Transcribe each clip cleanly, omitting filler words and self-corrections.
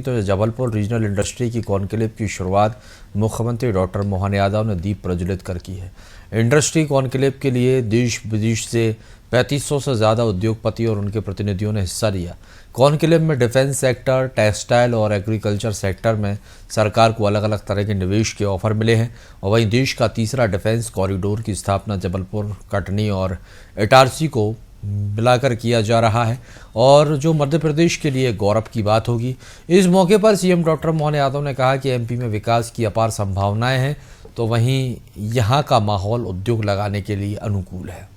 तो Jabalpur regional industry की conclave की शुरुआत मुख्यमंत्री डॉक्टर मोहन यादव ने दीप प्रज्वलित कर की है। इंडस्ट्री कॉन्क्लेव के लिए देश विदेश से 3500 से ज़्यादा उद्योगपति और उनके प्रतिनिधियों ने हिस्सा लिया। कॉन्क्लेव में डिफेंस सेक्टर, टेक्सटाइल और एग्रीकल्चर सेक्टर में सरकार को अलग अलग तरह के निवेश के ऑफर मिले हैं और वहीं देश का तीसरा डिफेंस कॉरिडोर की स्थापना जबलपुर, कटनी और इटारसी को मिलाकर किया जा रहा है और जो मध्य प्रदेश के लिए गौरव की बात होगी। इस मौके पर सीएम डॉक्टर मोहन यादव ने कहा कि एमपी में विकास की अपार संभावनाएं हैं, तो वहीं यहां का माहौल उद्योग लगाने के लिए अनुकूल है।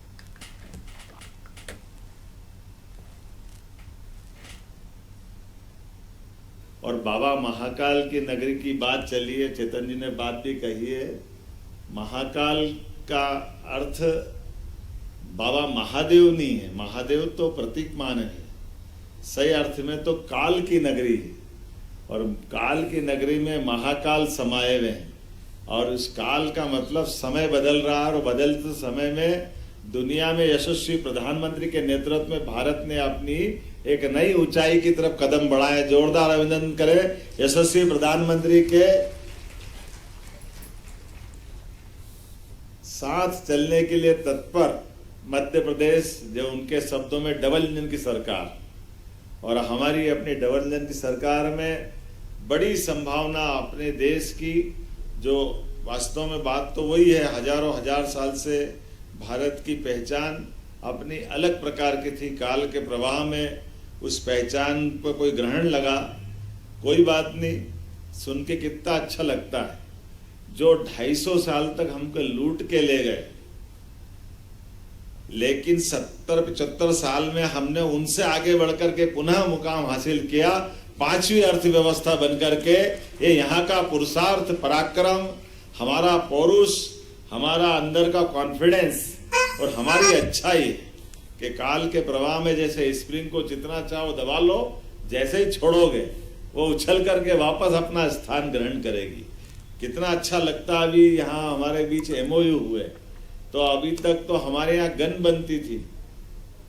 और बाबा महाकाल की नगरी की बात चली है, चेतन जी ने बात भी कही है। महाकाल का अर्थ बाबा महादेव नहीं है, महादेव तो प्रतीक मान है, सही अर्थ में तो काल की नगरी है और काल की नगरी में महाकाल समाये हुए हैं और उस काल का मतलब समय बदल रहा है और बदलते समय में दुनिया में यशस्वी प्रधानमंत्री के नेतृत्व में भारत ने अपनी एक नई ऊंचाई की तरफ कदम बढ़ाए। जोरदार अभिनंदन करें यशस्वी प्रधानमंत्री के साथ चलने के लिए तत्पर मध्य प्रदेश, जो उनके शब्दों में डबल इंजन की सरकार, और हमारी अपनी डबल इंजन की सरकार में बड़ी संभावना अपने देश की, जो वास्तव में बात तो वही है, हजारों हजार साल से भारत की पहचान अपनी अलग प्रकार की थी। काल के प्रवाह में उस पहचान पर कोई ग्रहण लगा, कोई बात नहीं, सुन के कितना अच्छा लगता है। जो 250 साल तक हमको लूट के ले गए, लेकिन 70-75 साल में हमने उनसे आगे बढ़कर के पुनः मुकाम हासिल किया, 5वीं अर्थव्यवस्था बनकर के। ये यहाँ का पुरुषार्थ, पराक्रम, हमारा पौरुष, हमारा अंदर का कॉन्फिडेंस और हमारी अच्छाई कि काल के प्रवाह में जैसे स्प्रिंग को जितना चाहो दबा लो, जैसे ही छोड़ोगे वो उछल करके वापस अपना स्थान ग्रहण करेगी। कितना अच्छा लगता। अभी यहाँ हमारे बीच MOU हुए, तो अभी तक तो हमारे यहाँ गन बनती थी,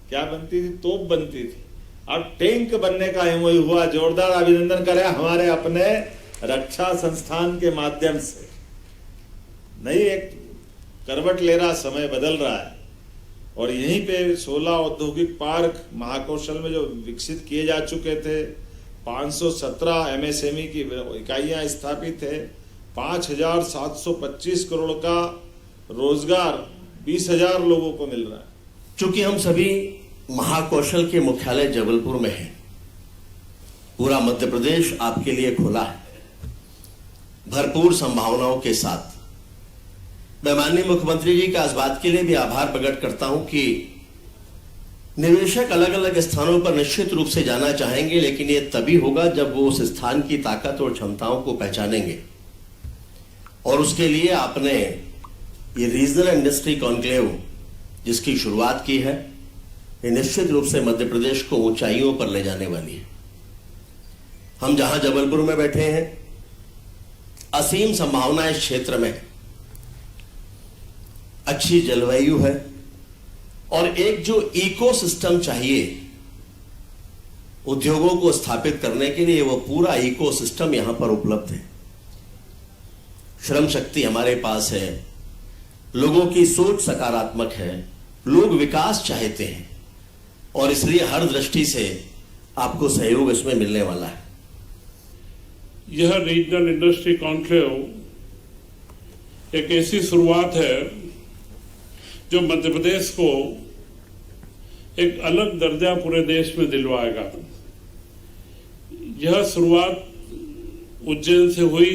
क्या बनती थी, तोप बनती थी, अब टैंक बनने का MOU हुआ। जोरदार अभिनंदन करें हमारे अपने रक्षा संस्थान के माध्यम से। नई एक करवट ले रहा, समय बदल रहा है और यहीं पे 16 औद्योगिक पार्क महाकौशल में जो विकसित किए जा चुके थे, 517 MSME की इकाइयां स्थापित है, 5,725 करोड़ का रोजगार 20,000 लोगों को मिल रहा है। चूंकि हम सभी महाकौशल के मुख्यालय जबलपुर में हैं, पूरा मध्य प्रदेश आपके लिए खुला है भरपूर संभावनाओं के साथ। मैं माननीय मुख्यमंत्री जी का इस बात के लिए भी आभार प्रकट करता हूं कि निवेशक अलग अलग स्थानों पर निश्चित रूप से जाना चाहेंगे, लेकिन ये तभी होगा जब वो उस स्थान की ताकत और क्षमताओं को पहचानेंगे। और उसके लिए आपने ये रीजनल इंडस्ट्री कॉन्क्लेव जिसकी शुरुआत की है, ये निश्चित रूप से मध्य प्रदेश को ऊंचाइयों पर ले जाने वाली है। हम जहां जबलपुर में बैठे हैं, असीम संभावनाएं इस क्षेत्र में, अच्छी जलवायु है और एक जो इकोसिस्टम चाहिए उद्योगों को स्थापित करने के लिए, वो पूरा इकोसिस्टम यहां पर उपलब्ध है। श्रम शक्ति हमारे पास है, लोगों की सोच सकारात्मक है, लोग विकास चाहते हैं और इसलिए हर दृष्टि से आपको सहयोग इसमें मिलने वाला है। यह रीजनल इंडस्ट्री कॉन्क्लेव एक ऐसी शुरुआत है जो मध्य प्रदेश को एक अलग दर्जा पूरे देश में दिलवाएगा। यह शुरुआत उज्जैन से हुई।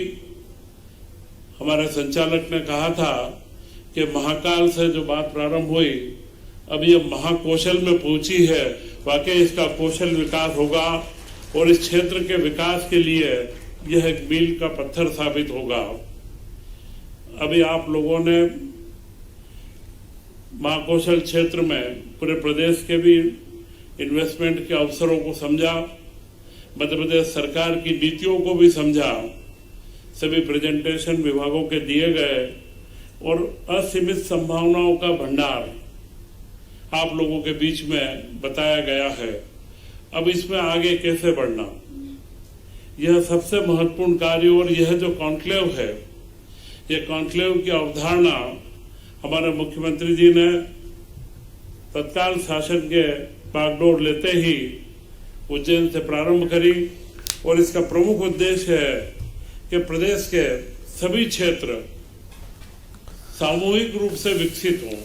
हमारे संचालक ने कहा था कि महाकाल से जो बात प्रारंभ हुई, अब यह महाकौशल में पहुंची है। वाकई इसका कौशल विकास होगा और इस क्षेत्र के विकास के लिए यह एक मील का पत्थर साबित होगा। अभी आप लोगों ने महाकौशल क्षेत्र में पूरे प्रदेश के भी इन्वेस्टमेंट के अवसरों को समझा, मध्य प्रदेश सरकार की नीतियों को भी समझा, सभी प्रेजेंटेशन विभागों के दिए गए और असीमित संभावनाओं का भंडार आप लोगों के बीच में बताया गया है। अब इसमें आगे कैसे बढ़ना, यह सबसे महत्वपूर्ण कार्य। और यह जो कॉन्क्लेव है, यह कॉन्क्लेव की अवधारणा हमारे मुख्यमंत्री जी ने तत्काल शासन के बागडोर लेते ही उज्जैन से प्रारंभ करी। और इसका प्रमुख उद्देश्य है कि प्रदेश के सभी क्षेत्र सामूहिक रूप से विकसित हों।